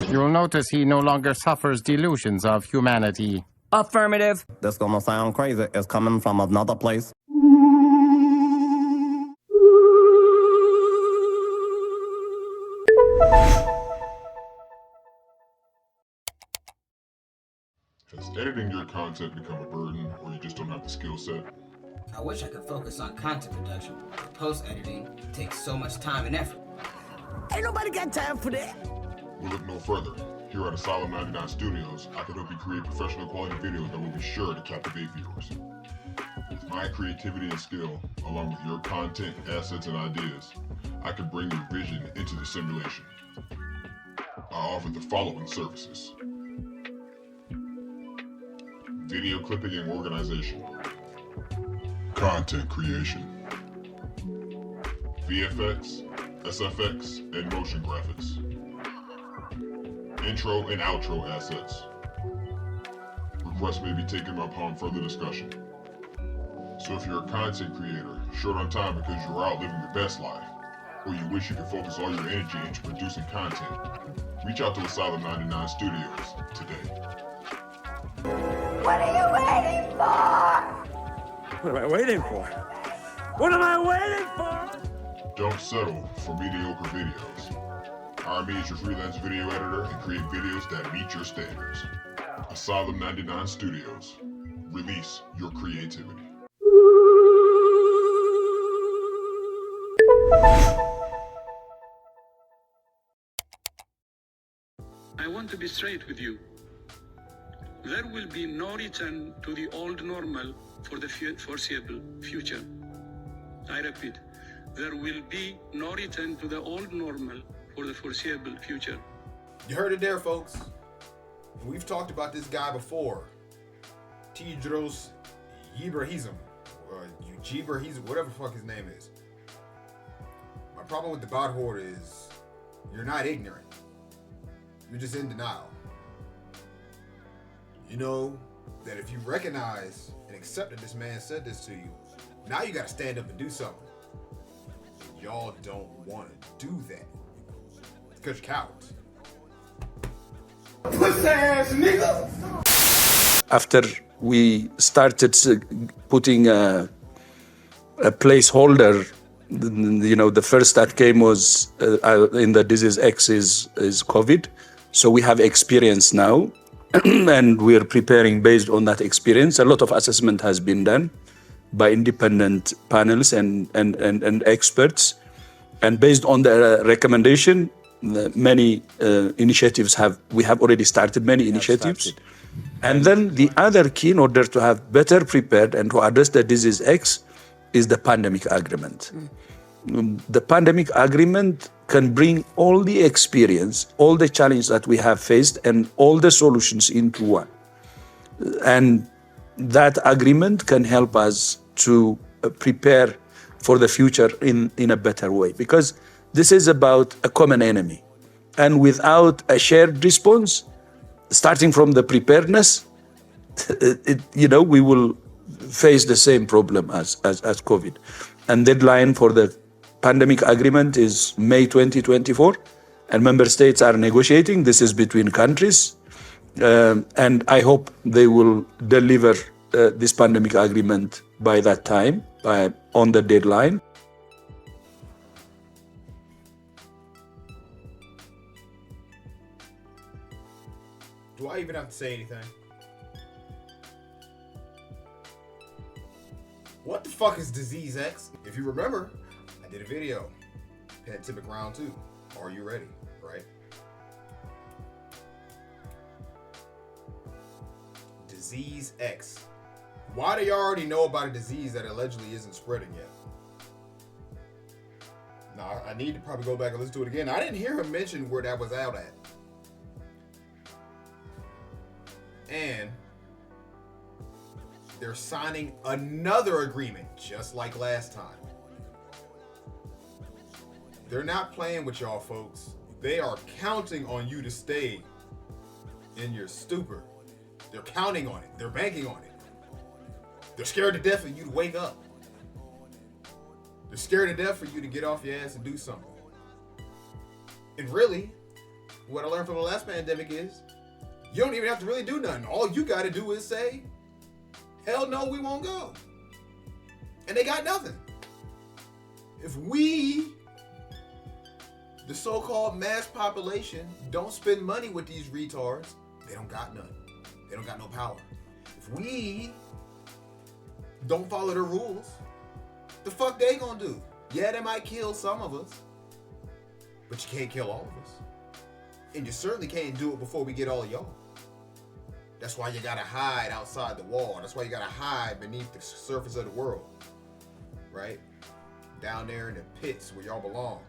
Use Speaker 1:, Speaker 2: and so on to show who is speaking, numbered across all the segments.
Speaker 1: You'll notice he no longer suffers delusions of humanity.
Speaker 2: Affirmative.
Speaker 3: This gonna sound crazy. It's coming from another place.
Speaker 4: Has editing your content become a burden, or you just don't have the skill set?
Speaker 5: I wish I could focus on content production, but post-editing takes so much time and effort.
Speaker 2: Ain't nobody got time for that.
Speaker 4: We'll look no further. Here at Asylum 99 Studios, I can help you create professional quality videos that will be sure to captivate viewers. With my creativity and skill, along with your content, assets, and ideas, I can bring your vision into the simulation. I offer the following services: video clipping and organization, content creation, VFX, SFX, and motion graphics, intro and outro assets. Requests may be taken upon further discussion. So if you're a content creator, short on time because you're out living your best life, or you wish you could focus all your energy into producing content, reach out to Asylum 99 Studios today.
Speaker 2: What are you waiting for?
Speaker 6: What am I waiting for? What am I waiting for?
Speaker 4: Don't settle for mediocre videos. Hire me as your freelance video editor and create videos that meet your standards. Asylum 99 Studios. Release your creativity.
Speaker 7: I want to be straight with you. There will be no return to the old normal for the foreseeable future. I repeat, there will be no return to the old normal for the foreseeable future.
Speaker 8: You heard it there, folks. We've talked about this guy before. Tedros Ghebreyesus, or Ghebreyesus, whatever the fuck his name is. My problem with the bot horde is you're not ignorant. You're just in denial. You know that if you recognize and accept that this man said this to you, now you gotta stand up and do something. Y'all don't want to do that. It's because you're cowards. Pussy ass nigga!
Speaker 6: After we started putting a placeholder, you know, the first that came was in the disease X is COVID. So we have experience now, and we're preparing based on that experience. A lot of assessment has been done by independent panels and experts. And based on the recommendation, many initiatives we have already started many initiatives. And then the other key in order to have better prepared and to address the disease X is the pandemic agreement. The pandemic agreement can bring all the experience, all the challenges that we have faced, and all the solutions into one. And that agreement can help us to prepare for the future in a better way, because this is about a common enemy. And without a shared response, starting from the preparedness, we will face the same problem as COVID. And deadline for the pandemic agreement is May 2024, and member states are negotiating. This is between countries, and I hope they will deliver this pandemic agreement by that time, on the deadline.
Speaker 8: Do I even have to say anything? What the fuck is Disease X? If you remember, I did a video, Pandemic Round 2. Are you ready? Right? Disease X. Why do you already know about a disease that allegedly isn't spreading yet? Now, I need to probably go back and listen to it again. I didn't hear him mention where that was out at. And they're signing another agreement, just like last time. They're not playing with y'all, folks. They are counting on you to stay in your stupor. They're counting on it. They're banking on it. They're scared to death for you to wake up. They're scared to death for you to get off your ass and do something. And really, what I learned from the last pandemic is you don't even have to really do nothing. All you got to do is say, hell no, we won't go. And they got nothing. If we, the so-called mass population, don't spend money with these retards, they don't got none. They don't got no power. If we don't follow the rules, the fuck they gonna do? Yeah, they might kill some of us, but you can't kill all of us. And you certainly can't do it before we get all of y'all. That's why you gotta hide outside the wall. That's why you gotta hide beneath the surface of the world. Right? Down there in the pits where y'all belong.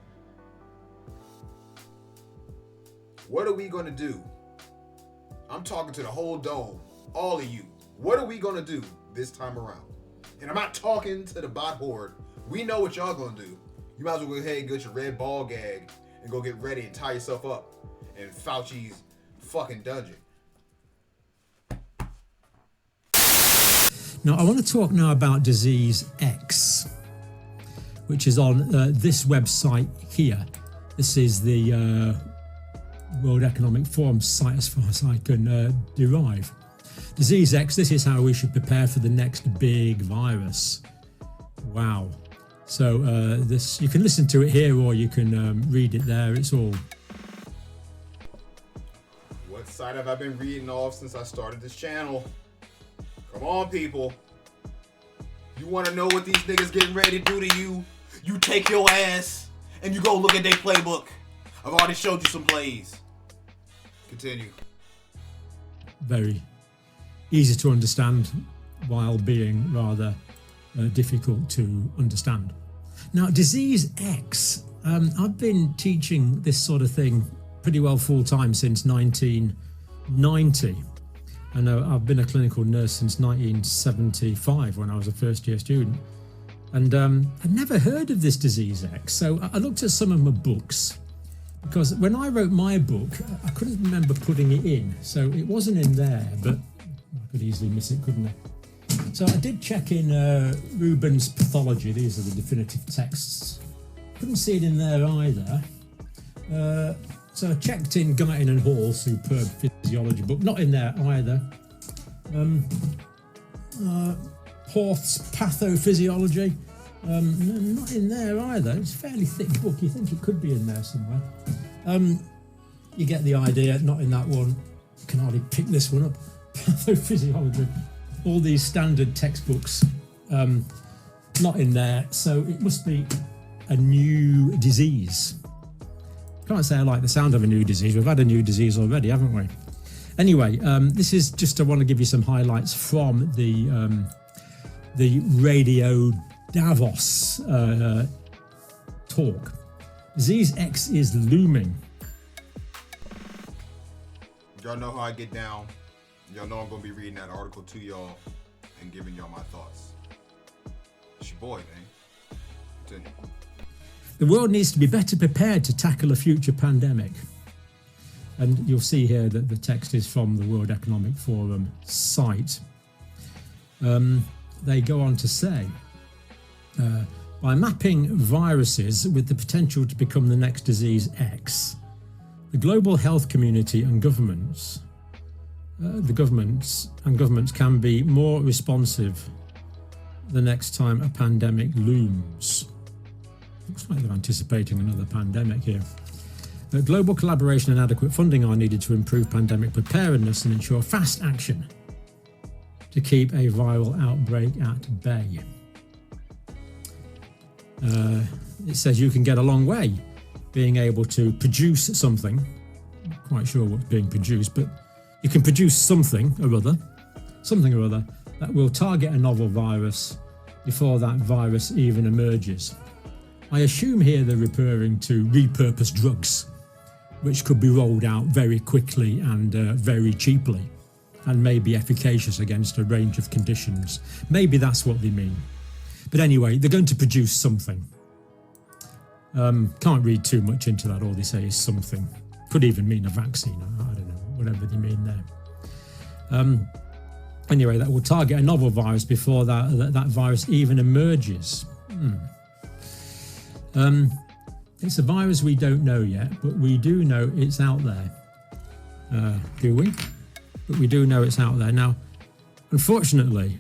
Speaker 8: What are we gonna do? I'm talking to the whole dome, all of you. What are we gonna do this time around? And I'm not talking to the bot horde. We know what y'all gonna do. You might as well go ahead and get your red ball gag and go get ready and tie yourself up in Fauci's fucking dungeon.
Speaker 9: Now, I want to talk now about disease X, which is on this website here. This is the World Economic Forum site as far as I can derive. Disease X, this is how we should prepare for the next big virus. Wow. So this, you can listen to it here or you can read it there. It's all.
Speaker 8: What site have I been reading off since I started this channel? Come on, people. You want to know what these niggas getting ready to do to you? You take your ass and you go look at their playbook. I've already showed you some plays. Continue.
Speaker 9: Very easy to understand while being rather difficult to understand. Now, disease X, I've been teaching this sort of thing pretty well full time since 1990. I know I've been a clinical nurse since 1975 when I was a first year student. And I'd never heard of this disease X. So I looked at some of my books because when I wrote my book, I couldn't remember putting it in. So it wasn't in there, but I could easily miss it, couldn't I? So I did check in Rubens' Pathology. These are the definitive texts. Couldn't see it in there either. So I checked in Guyton and Hall, superb physiology book, not in there either. Horth's Pathophysiology, not in there either. It's a fairly thick book. You think it could be in there somewhere. You get the idea, not in that one. You can hardly pick this one up. Pathophysiology. All these standard textbooks, not in there. So it must be a new disease. Can't say I like the sound of a new disease. We've had a new disease already, haven't we? Anyway, this is just, I want to give you some highlights from the Radio Davos talk. Disease X is looming.
Speaker 8: Y'all know how I get down. Y'all know I'm going to be reading that article to y'all and giving y'all my thoughts. It's your boy, man. Continue.
Speaker 9: The world needs to be better prepared to tackle a future pandemic. And you'll see here that the text is from the World Economic Forum site. They go on to say, by mapping viruses with the potential to become the next disease X, the global health community and governments, can be more responsive the next time a pandemic looms. Looks like they're anticipating another pandemic here. Global collaboration and adequate funding are needed to improve pandemic preparedness and ensure fast action to keep a viral outbreak at bay. It says you can get a long way being able to produce something. Not quite sure what's being produced, but you can produce something or other that will target a novel virus before that virus even emerges. I assume here they're referring to repurposed drugs, which could be rolled out very quickly and very cheaply, and may be efficacious against a range of conditions. Maybe that's what they mean. But anyway, they're going to produce something. Can't read too much into that. All they say is something. Could even mean a vaccine. I don't know, whatever they mean there. Anyway, that will target a novel virus before that virus even emerges. It's a virus we don't know yet, but we do know it's out there. Do we? But we do know it's out there. Now, unfortunately,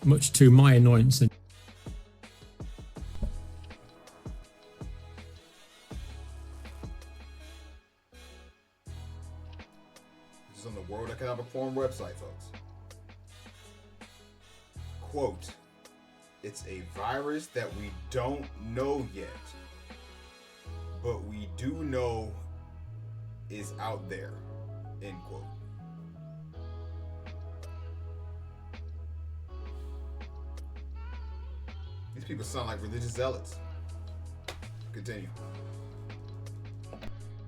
Speaker 9: much to my annoyance and
Speaker 8: this is on the World Economic Forum website, folks. Quote, it's a virus that we don't know yet, but we do know is out there, end quote. These people sound like religious zealots. Continue.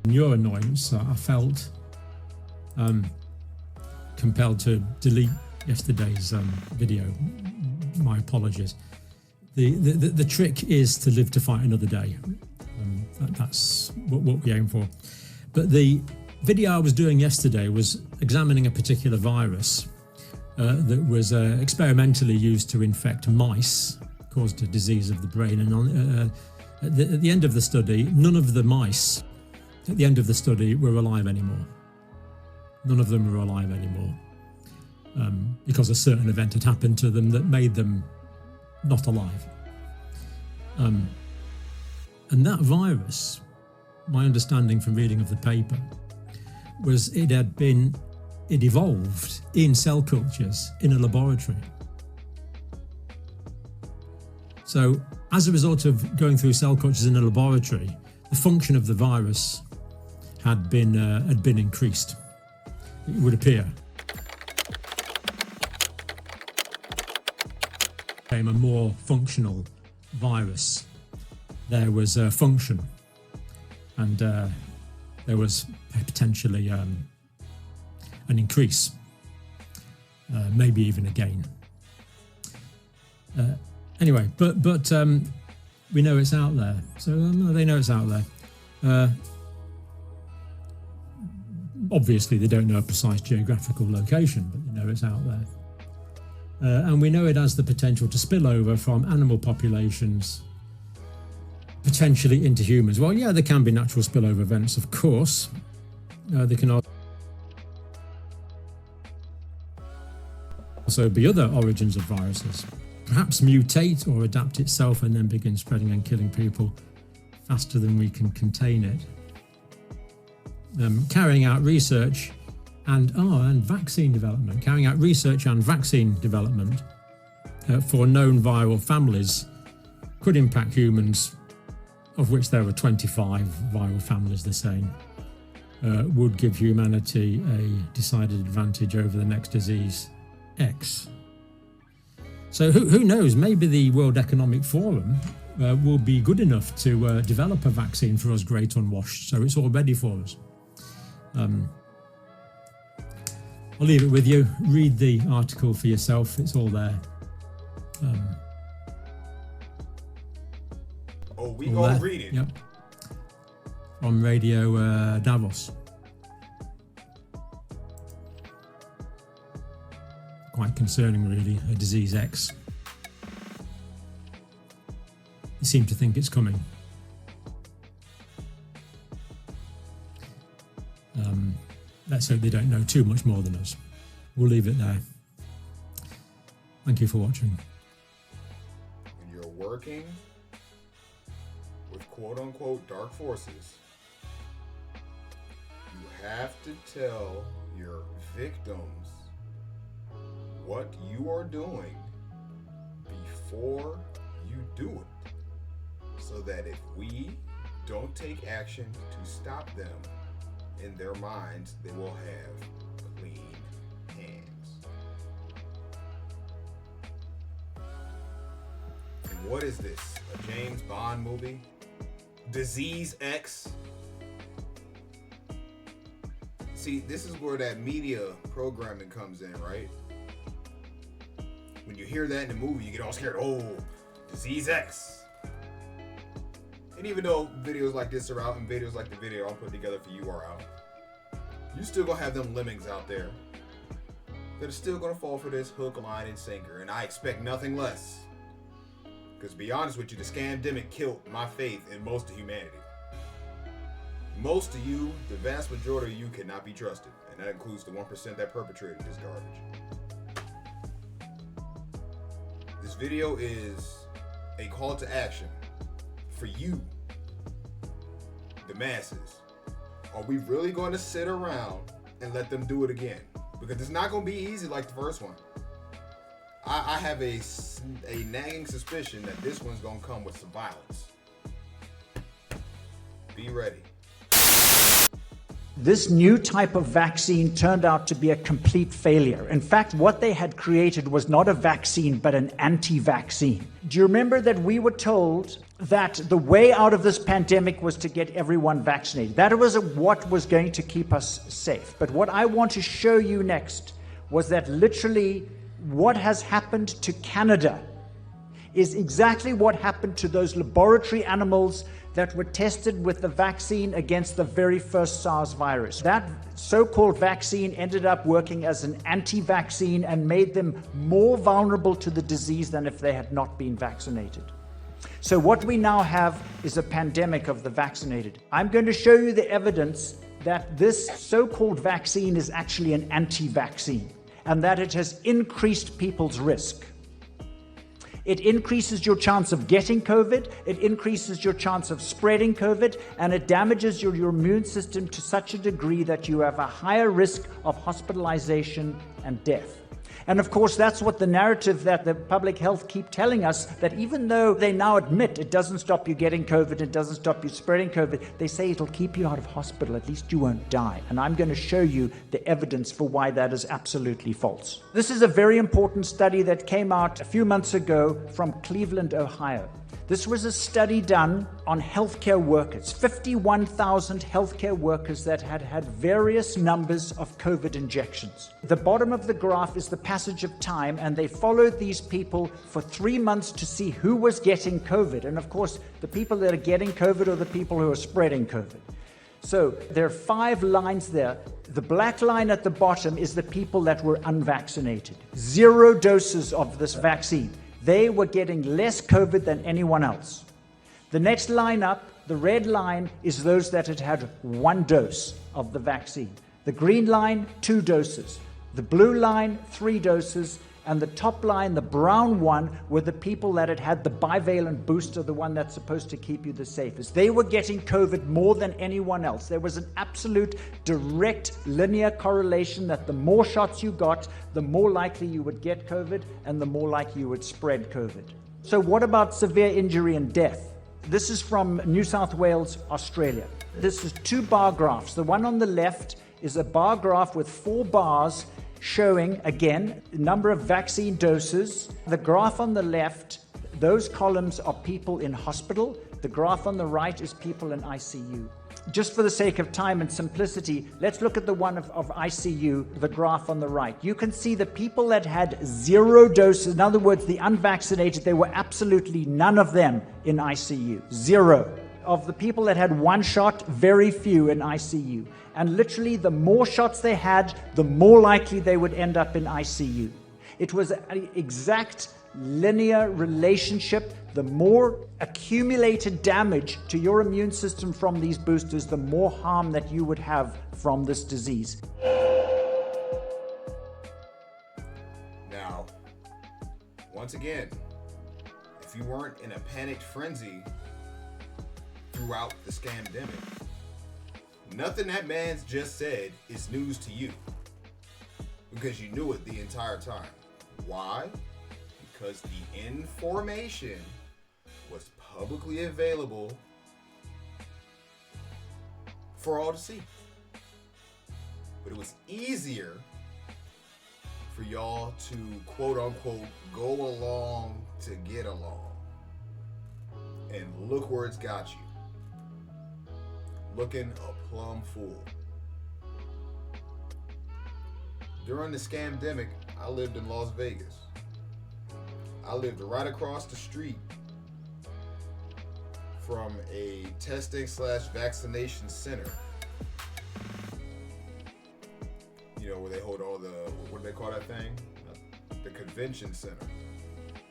Speaker 9: your annoyance, I felt compelled to delete yesterday's video. My apologies. The trick is to live to fight another day. That's what we aim for. But the video I was doing yesterday was examining a particular virus that was experimentally used to infect mice, caused a disease of the brain. And at the end of the study, none of the mice at the end of the study were alive anymore. None of them were alive anymore because a certain event had happened to them that made them not alive. And that virus, my understanding from reading of the paper, was it evolved in cell cultures in a laboratory. So as a result of going through cell cultures in a laboratory, the function of the virus had been increased, it would appear. Became a more functional virus. There was a function, and there was potentially an increase, maybe even a gain. Anyway, but we know it's out there. So they know it's out there. Obviously, they don't know a precise geographical location, but they know it's out there. And we know it has the potential to spill over from animal populations potentially into humans. Well, yeah, there can be natural spillover events, of course. There can also be other origins of viruses. Perhaps mutate or adapt itself and then begin spreading and killing people faster than we can contain it. Carrying out research and vaccine development. Carrying out research and vaccine development for known viral families could impact humans, of which there were 25 viral families, they're saying, would give humanity a decided advantage over the next disease, X. So who knows, maybe the World Economic Forum will be good enough to develop a vaccine for us great unwashed, so it's all ready for us. I'll leave it with you. Read the article for yourself, it's all there.
Speaker 8: We gonna read it.
Speaker 9: Yep. On Radio Davos. Quite concerning, really. A disease X. They seem to think it's coming. Let's hope they don't know too much more than us. We'll leave it there. Thank you for watching.
Speaker 8: When you're working with quote-unquote dark forces, you have to tell your victims what you are doing before you do it, so that if we don't take action to stop them, in their minds they will have clean hands. And what is this? A James Bond movie? Disease X? See, this is where that media programming comes in, right? When you hear that in the movie, you get all scared. Oh, Disease X. And even though videos like this are out and videos like the video I'm putting together for you are out, you still gonna have them lemmings out there that are still gonna fall for this hook, line, and sinker. And I expect nothing less Because to be honest with you, the scamdemic killed my faith in most of humanity. Most of you, the vast majority of you, cannot be trusted. And that includes the 1% that perpetrated this garbage. This video is a call to action for you, the masses. Are we really going to sit around and let them do it again? Because it's not going to be easy like the first one. I have a nagging suspicion that this one's going to come with some violence. Be ready.
Speaker 10: This new type of vaccine turned out to be a complete failure. In fact, what they had created was not a vaccine, but an anti-vaccine. Do you remember that we were told that the way out of this pandemic was to get everyone vaccinated? That was what was going to keep us safe. But what I want to show you next was that literally what has happened to Canada is exactly what happened to those laboratory animals that were tested with the vaccine against the very first SARS virus. That so-called vaccine ended up working as an anti-vaccine and made them more vulnerable to the disease than if they had not been vaccinated. So what we now have is a pandemic of the vaccinated. I'm going to show you the evidence that this so-called vaccine is actually an anti-vaccine and that it has increased people's risk. It increases your chance of getting COVID, it increases your chance of spreading COVID, and it damages your immune system to such a degree that you have a higher risk of hospitalization and death. And of course, that's what the narrative that the public health keep telling us, that even though they now admit it doesn't stop you getting COVID, it doesn't stop you spreading COVID, they say it'll keep you out of hospital, at least you won't die. And I'm going to show you the evidence for why that is absolutely false. This is a very important study that came out a few months ago from Cleveland, Ohio. This was a study done on healthcare workers, 51,000 healthcare workers that had had various numbers of COVID injections. The bottom of the graph is the passage of time, and they followed these people for 3 months to see who was getting COVID. And of course, the people that are getting COVID are the people who are spreading COVID. So there are 5 lines there. The black line at the bottom is the people that were unvaccinated. 0 doses of this vaccine. They were getting less COVID than anyone else. The next line up, the red line, is those that had had 1 dose of the vaccine. The green line, 2 doses. The blue line, 3 doses. And the top line, the brown one, were the people that had had the bivalent booster, the one that's supposed to keep you the safest. They were getting COVID more than anyone else. There was an absolute direct linear correlation that the more shots you got, the more likely you would get COVID and the more likely you would spread COVID. So what about severe injury and death? This is from New South Wales, Australia. This is 2 bar graphs. The one on the left is a bar graph with 4 bars showing, again, the number of vaccine doses. The graph on the left, those columns are people in hospital. The graph on the right is people in ICU. Just for the sake of time and simplicity, let's look at the one of ICU, the graph on the right. You can see the people that had 0 doses, in other words, the unvaccinated, there were absolutely none of them in ICU. 0. Of the people that had 1 shot, very few in ICU. And literally, the more shots they had, the more likely they would end up in ICU. It was an exact linear relationship. The more accumulated damage to your immune system from these boosters, the more harm that you would have from this disease.
Speaker 8: Now, once again, if you weren't in a panicked frenzy throughout the scamdemic, nothing that man's just said is news to you, because you knew it the entire time. Why? Because the information was publicly available for all to see. But it was easier for y'all to quote unquote go along to get along. And look where it's got you. Looking a plumb fool. During the scamdemic, I lived in Las Vegas. I lived right across the street from a testing/vaccination center. You know, where they hold all the, what do they call that thing? The convention center.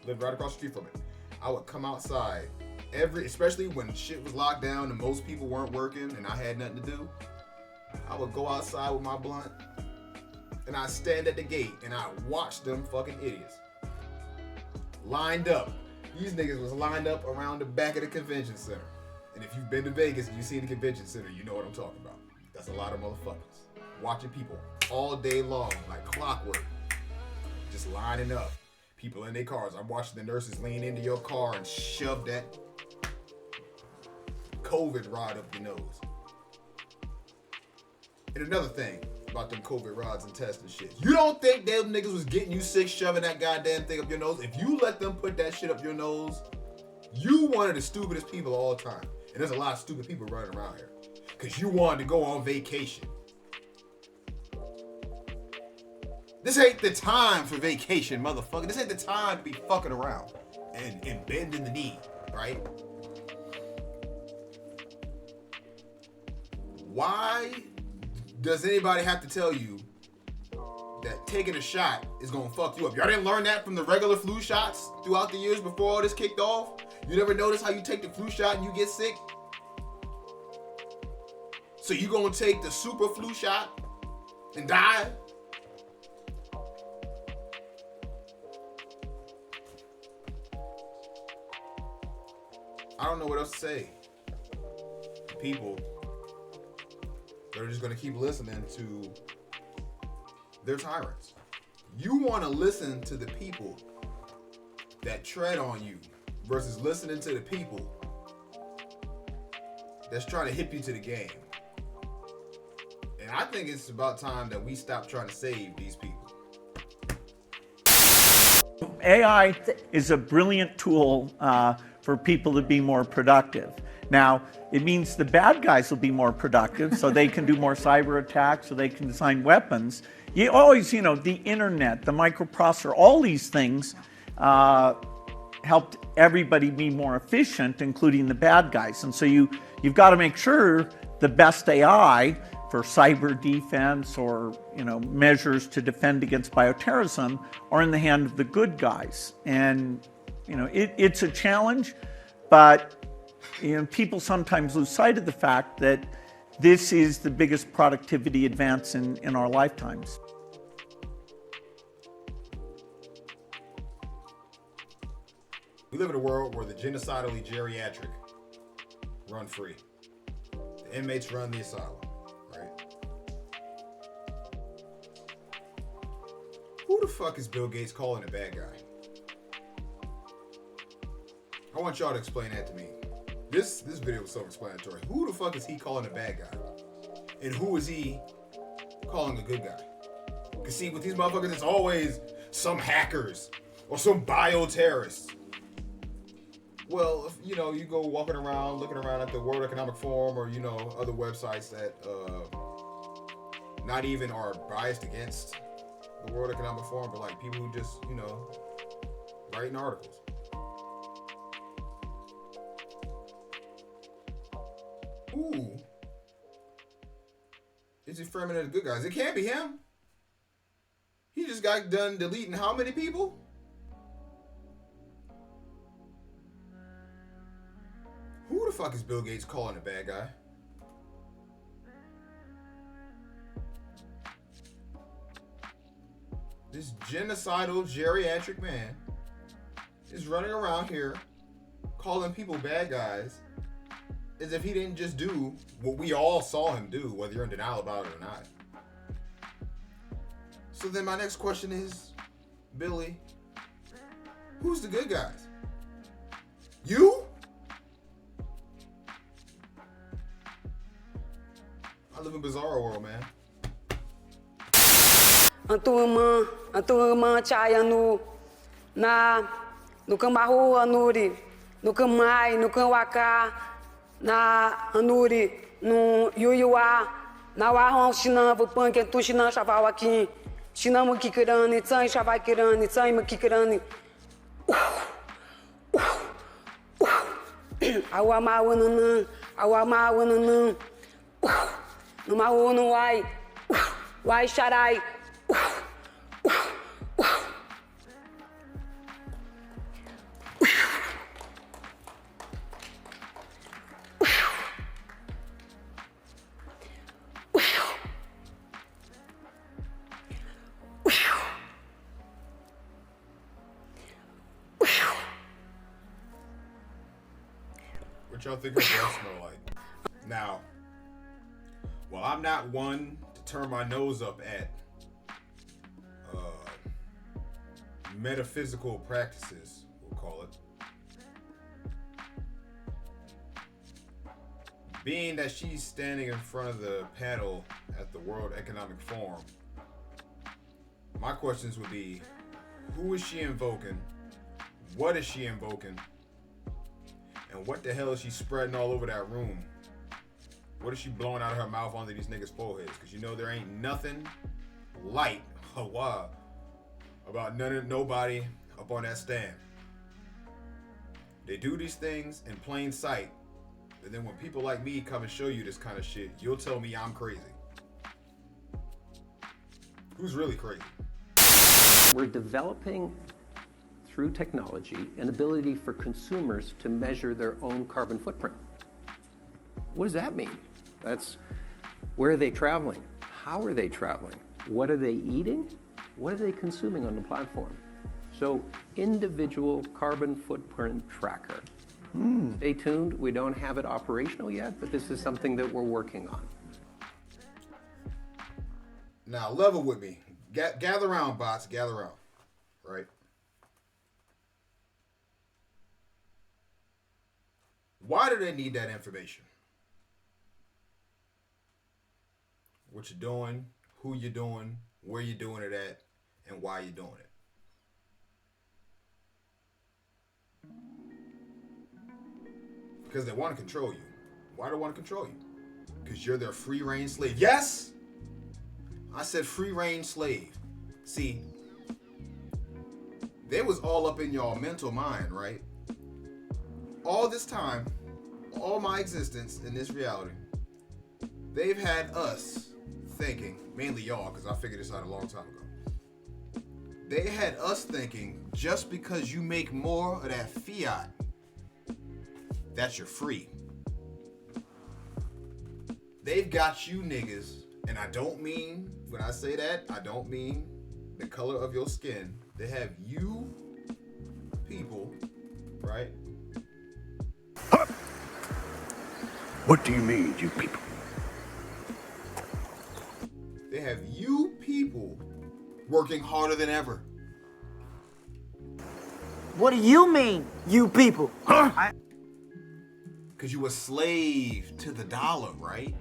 Speaker 8: Lived right across the street from it. I would come outside especially when shit was locked down and most people weren't working and I had nothing to do. I would go outside with my blunt and I'd stand at the gate and I'd watch them fucking idiots lined up. These niggas was lined up around the back of the convention center. And if you've been to Vegas and you've seen the convention center, you know what I'm talking about. That's a lot of motherfuckers watching people all day long like clockwork, just lining up. People in their cars. I'm watching the nurses lean into your car and shove that COVID rod up your nose. And another thing about them COVID rods and tests and shit. You don't think them niggas was getting you sick shoving that goddamn thing up your nose? If you let them put that shit up your nose, you one of the stupidest people of all time. And there's a lot of stupid people running around here. Because you wanted to go on vacation. This ain't the time for vacation, motherfucker. This ain't the time to be fucking around and bending the knee, right? Why does anybody have to tell you that taking a shot is gonna fuck you up? Y'all didn't learn that from the regular flu shots throughout the years before all this kicked off? You never notice how you take the flu shot and you get sick? So you gonna take the super flu shot and die? I don't know what else to say. People, they're just gonna keep listening to their tyrants. You wanna listen to the people that tread on you versus listening to the people that's trying to hip you to the game. And I think it's about time that we stop trying to save these people.
Speaker 11: AI is a brilliant tool for people to be more productive. Now, it means the bad guys will be more productive, so they can do more cyber attacks, so they can design weapons. You always, the internet, the microprocessor, all these things helped everybody be more efficient, including the bad guys. And so you've got to make sure the best AI for cyber defense or measures to defend against bioterrorism are in the hand of the good guys. And it's a challenge, but people sometimes lose sight of the fact that this is the biggest productivity advance in our lifetimes.
Speaker 8: We live in a world where the genocidally geriatric run free. The inmates run the asylum, right? Who the fuck is Bill Gates calling a bad guy? I want y'all to explain that to me. This video was self-explanatory. Who the fuck is he calling a bad guy? And who is he calling a good guy? Because see, with these motherfuckers, it's always some hackers or some bioterrorists. Well, if, you go walking around, looking around at the World Economic Forum or, other websites that not even are biased against the World Economic Forum, but like people who just, writing articles. Ooh. Is he framing it as good guys? It can't be him. He just got done deleting how many people? Who the fuck is Bill Gates calling a bad guy? This genocidal geriatric man is running around here calling people bad guys as if he didn't just do what we all saw him do, whether you're in denial about it or not. So then my next question is, Billy, who's the good guys? You? I live in bizarro world, man.
Speaker 12: A tua irmã Chaya no Cambarro Anuri, no Camai, no Camwaka, na Anuri, no Yuyuá, na Warron Chinambo, Panque, Tu Chinam, Chaval aqui, Chinamo Kikirani, Tsai, Chavai Kirani, Tsai, Makikirani. Awama Wananã, Awama Wananã, no Maú, no Uai, Uai Charai.
Speaker 8: What y'all think her breath smell like? Now, well, I'm not one to turn my nose up at metaphysical practices, we'll call it. Being that she's standing in front of the panel at the World Economic Forum, my questions would be, who is she invoking? What is she invoking? And what the hell is she spreading all over that room? What is she blowing out of her mouth onto these niggas' foreheads? Because you know there ain't nothing light about nobody up on that stand. They do these things in plain sight. And then when people like me come and show you this kind of shit, you'll tell me I'm crazy. Who's really crazy?
Speaker 13: We're developing, through technology, an ability for consumers to measure their own carbon footprint. What does that mean? That's, where are they traveling? How are they traveling? What are they eating? What are they consuming on the platform? So, individual carbon footprint tracker. Stay tuned. We don't have it operational yet, but this is something that we're working on.
Speaker 8: Now, level with me. Gather around, bots. Gather around. Right? Why do they need that information? What you're doing, who you're doing, where you're doing it at, and why you're doing it. Because they want to control you. Why do they want to control you? Because you're their free-range slave. Yes! I said free-range slave. See, they was all up in y'all mental mind, right? All this time, all my existence in this reality, they've had us thinking, mainly y'all, because I figured this out a long time ago. They had us thinking, just because you make more of that fiat, that you're free. They've got you niggas, and I don't mean, when I say that, I don't mean the color of your skin. They have you people, right?
Speaker 14: What do you mean, you people?
Speaker 8: They have you people working harder than ever.
Speaker 2: What do you mean, you people?
Speaker 14: Huh?
Speaker 8: Because you a slave to the dollar, right?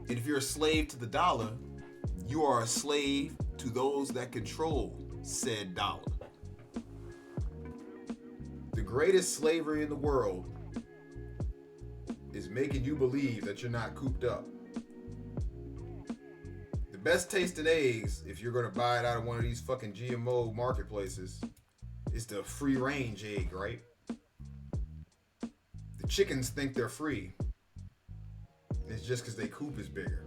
Speaker 8: And if you're a slave to the dollar, you are a slave to those that control said dollar. The greatest slavery in the world is making you believe that you're not cooped up. The best tasting eggs, if you're gonna buy it out of one of these fucking GMO marketplaces, is the free range egg, right? The chickens think they're free. It's just because their coop is bigger.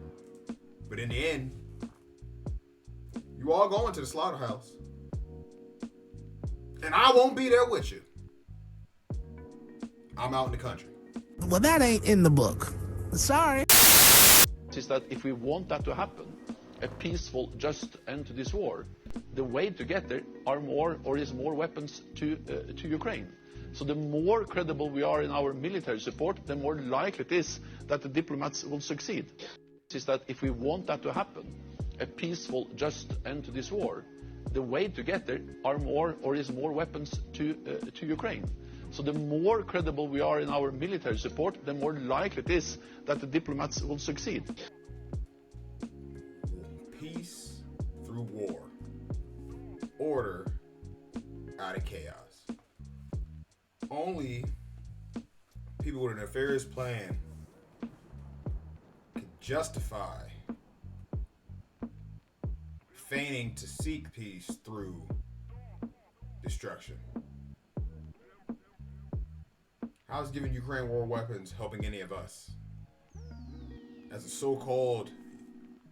Speaker 8: But in the end, you all going to the slaughterhouse. And I won't be there with you. I'm out in the country.
Speaker 15: Well, that ain't in the book. Sorry.
Speaker 16: Is that if we want that to happen, a peaceful, just end to this war, the way to get there are more weapons to Ukraine. So the more credible we are in our military support, the more likely it is that the diplomats will succeed. Is that if we want that to happen, a peaceful, just end to this war, the way to get there are more weapons to Ukraine. So the more credible we are in our military support, the more likely it is that the diplomats will succeed.
Speaker 8: Peace through war. Order out of chaos. Only people with a nefarious plan can justify feigning to seek peace through destruction. How is giving Ukraine war weapons helping any of us? As a so-called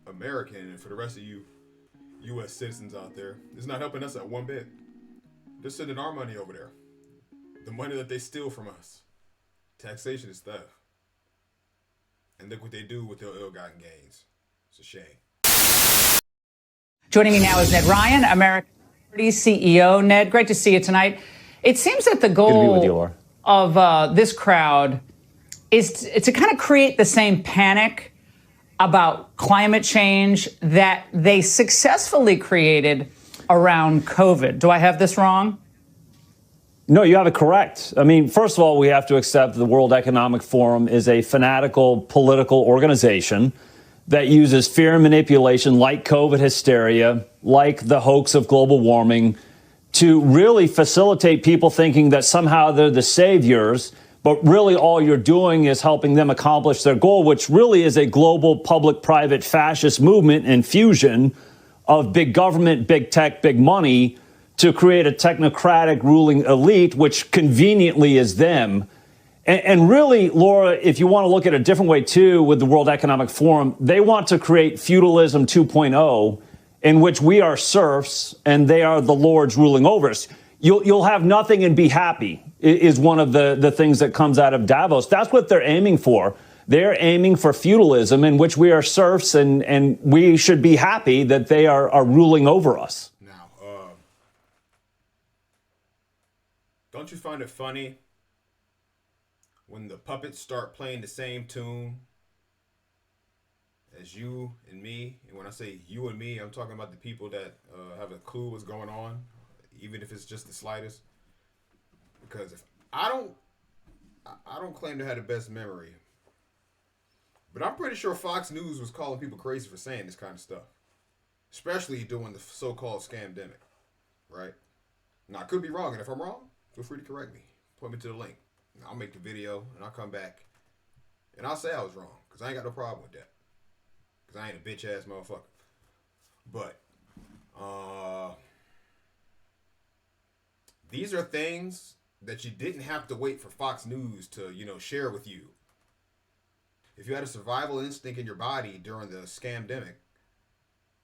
Speaker 8: American, and for the rest of you U.S. citizens out there, it's not helping us at one bit. They're sending our money over there. The money that they steal from us. Taxation is theft. And look what they do with their ill-gotten gains. It's a shame.
Speaker 17: Joining me now is Ned Ryan, American CEO. Ned, great to see you tonight. It seems that the goal...
Speaker 18: Good to be with you, Laura.
Speaker 17: of this crowd is to kind of create the same panic about climate change that they successfully created around COVID. Do I have this wrong?
Speaker 18: No, you have it correct. I mean, first of all, we have to accept the World Economic Forum is a fanatical political organization that uses fear and manipulation like COVID hysteria, like the hoax of global warming, to really facilitate people thinking that somehow they're the saviors, but really all you're doing is helping them accomplish their goal, which really is a global public-private fascist movement and fusion of big government, big tech, big money to create a technocratic ruling elite, which conveniently is them. And really, Laura, if you want to look at a different way, too, with the World Economic Forum, they want to create feudalism 2.0, in which we are serfs and they are the lords ruling over us. You'll have nothing and be happy is one of the things that comes out of Davos. That's what they're aiming for. They're aiming for feudalism in which we are serfs and we should be happy that they are ruling over us.
Speaker 8: Don't you find it funny when the puppets start playing the same tune as you and me? And when I say you and me, I'm talking about the people that have a clue what's going on, even if it's just the slightest. Because if I don't claim to have the best memory, but I'm pretty sure Fox News was calling people crazy for saying this kind of stuff, especially during the so-called scamdemic, right? Now, I could be wrong, and if I'm wrong, feel free to correct me. Point me to the link. I'll make the video, and I'll come back, and I'll say I was wrong, because I ain't got no problem with that. Because I ain't a bitch-ass motherfucker. But, these are things that you didn't have to wait for Fox News to, share with you. If you had a survival instinct in your body during the scamdemic,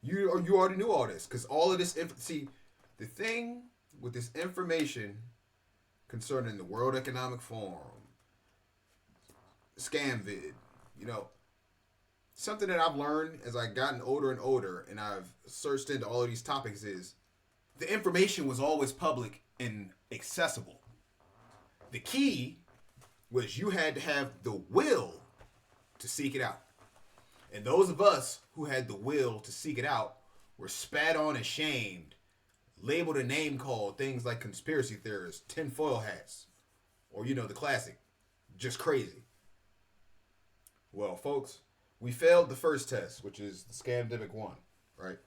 Speaker 8: you already knew all this. Because all of this, see, the thing with this information concerning the World Economic Forum, Scamvid, something that I've learned as I've gotten older and older and I've searched into all of these topics is the information was always public and accessible. The key was you had to have the will to seek it out. And those of us who had the will to seek it out were spat on and shamed, labeled and name called, things like conspiracy theorists, tinfoil hats, or the classic, just crazy. Well, folks, we failed the first test, which is the Scamdemic 1, right?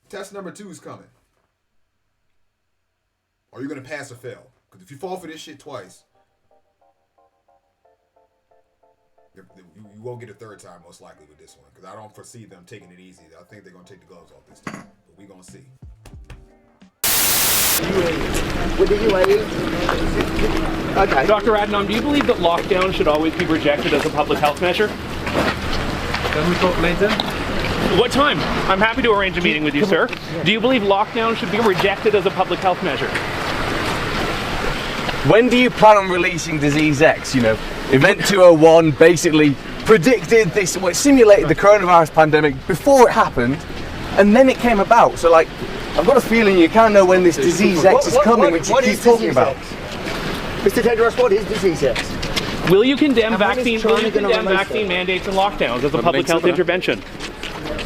Speaker 8: Test number 2 is coming. Are you going to pass or fail? Because if you fall for this shit twice, you won't get a third time, most likely, with this one. Because I don't foresee them taking it easy. I think they're going to take the gloves off this time. But we're going to see.
Speaker 19: With the UAE? Okay.
Speaker 20: Dr. Adnan, do you believe that lockdown should always be rejected as a public health measure?
Speaker 21: Can we talk later?
Speaker 20: What time? I'm happy to arrange a meeting with you, sir. Do you believe lockdown should be rejected as a public health measure?
Speaker 21: When do you plan on releasing Disease X? Event 201 basically predicted this, simulated the coronavirus pandemic before it happened, and then it came about. So, I've got a feeling you kind of know when this Disease X is coming, which you keep talking about.
Speaker 19: Mr. Tedros, what is Disease X?
Speaker 20: Will you condemn vaccine mandates and lockdowns as a public health intervention?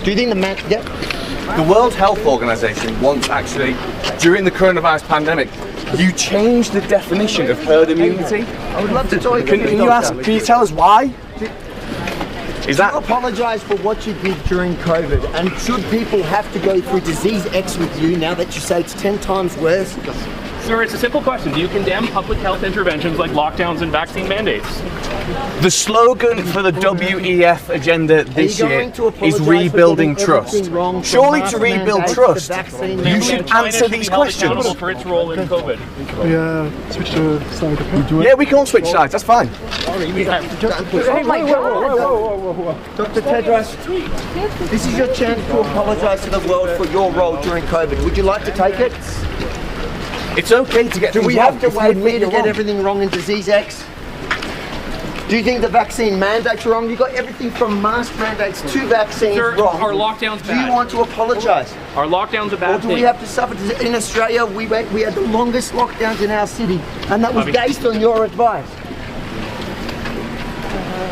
Speaker 19: Do you think
Speaker 21: the World Health Organization wants actually, during the coronavirus pandemic, you changed the definition of herd immunity.
Speaker 19: I would love to talk.
Speaker 21: Can you tell us why?
Speaker 19: Do you apologise for what you did during COVID? And should people have to go through Disease X with you now that you say it's 10 times worse?
Speaker 20: Sir, it's a simple question. Do you condemn public health interventions like lockdowns and vaccine mandates?
Speaker 21: The slogan for the WEF agenda this year is rebuilding trust. Surely to rebuild trust, you should answer these questions.
Speaker 20: For its role in COVID.
Speaker 21: Switch to side. Yeah, we can all switch sides. That's fine.
Speaker 19: Dr. Tedros, this is your chance to apologise to the world for your role during COVID. Would you like to take it?
Speaker 21: It's okay to get
Speaker 19: Do
Speaker 21: things
Speaker 19: we
Speaker 21: wrong.
Speaker 19: have to wait for you to get everything wrong in Disease X? Do you think the vaccine mandates are wrong? You got everything from mask mandates to vaccines wrong.
Speaker 20: Are lockdowns bad?
Speaker 19: Do you want to apologise?
Speaker 20: Are lockdowns a bad
Speaker 19: thing? Or do we have to suffer? In Australia, we had the longest lockdowns in our city, and that was based on your advice.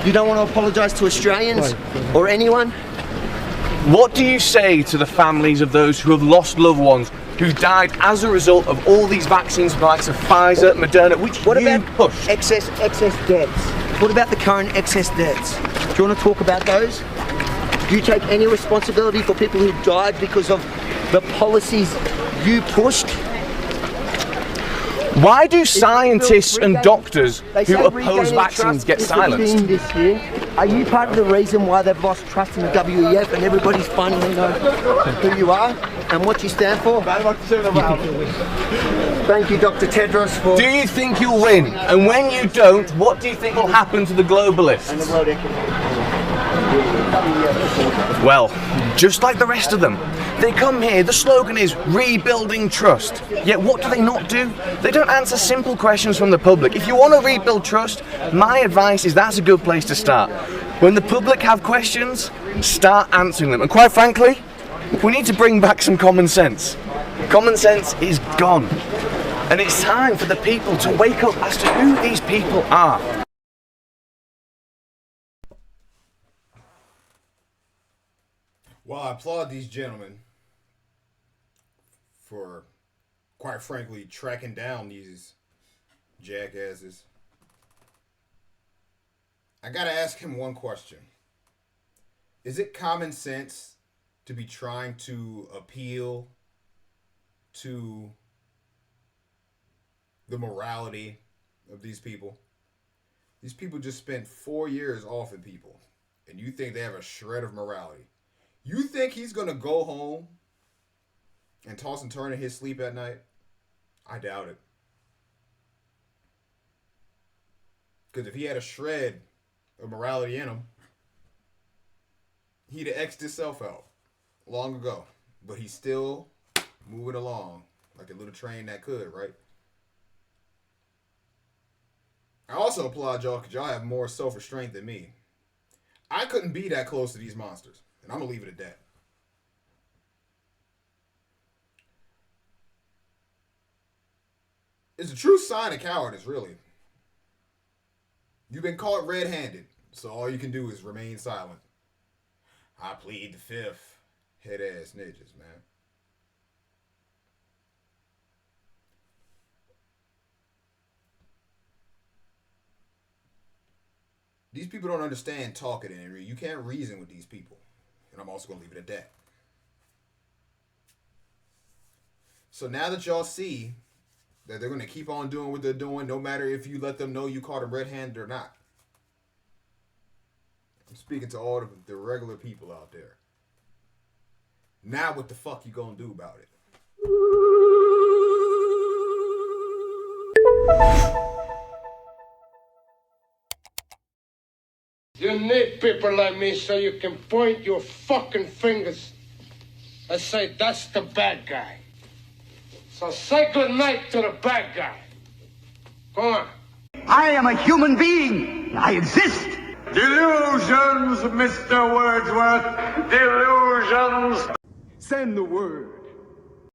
Speaker 19: You don't want to apologise to Australians or anyone?
Speaker 21: What do you say to the families of those who have lost loved ones who died as a result of all these vaccines from the likes of Pfizer, Moderna, which
Speaker 19: what about excess deaths? What about the current excess deaths? Do you want to talk about those? Do you take any responsibility for people who died because of the policies you pushed?
Speaker 21: Why do scientists and doctors who oppose vaccines get silenced?
Speaker 19: This year. Are you part of the reason why they've lost trust in the WEF and everybody's finally know who you are and what you stand for? Thank you, Dr. Tedros, for...
Speaker 21: Do you think you'll win? And when you don't, what do you think will happen to the globalists?
Speaker 19: And the World Economic.
Speaker 21: Well, just like the rest of them, they come here, the slogan is rebuilding trust. Yet what do they not do? They don't answer simple questions from the public. If you want to rebuild trust, my advice is that's a good place to start. When the public have questions, start answering them. And quite frankly, we need to bring back some common sense. Common sense is gone. And it's time for the people to wake up as to who these people are.
Speaker 8: Well, I applaud these gentlemen for, quite frankly, tracking down these jackasses. I gotta ask him one question. Is it common sense to be trying to appeal to the morality of these people? These people just spent 4 years offing people, and you think they have a shred of morality. You think he's going to go home and toss and turn in his sleep at night? I doubt it. Because if he had a shred of morality in him, he'd have X'd himself out long ago. But he's still moving along like a little train that could, right? I also applaud y'all because y'all have more self-restraint than me. I couldn't be that close to these monsters. And I'm going to leave it at that. It's a true sign of cowardice, really. You've been caught red-handed, so all you can do is remain silent. I plead the fifth. Head-ass ninjas, man. These people don't understand talking, and you can't reason with these people. And I'm also going to leave it at that. So now that y'all see that they're going to keep on doing what they're doing, no matter if you let them know you caught them red-handed or not. I'm speaking to all the regular people out there. Now what the fuck you going to do about it?
Speaker 1: You need people like me so you can point your fucking fingers and say, that's the bad guy. So say good night to the bad guy. Go on.
Speaker 22: I am a human being. I exist.
Speaker 1: Delusions, Mr. Wordsworth. Delusions.
Speaker 22: Send the word.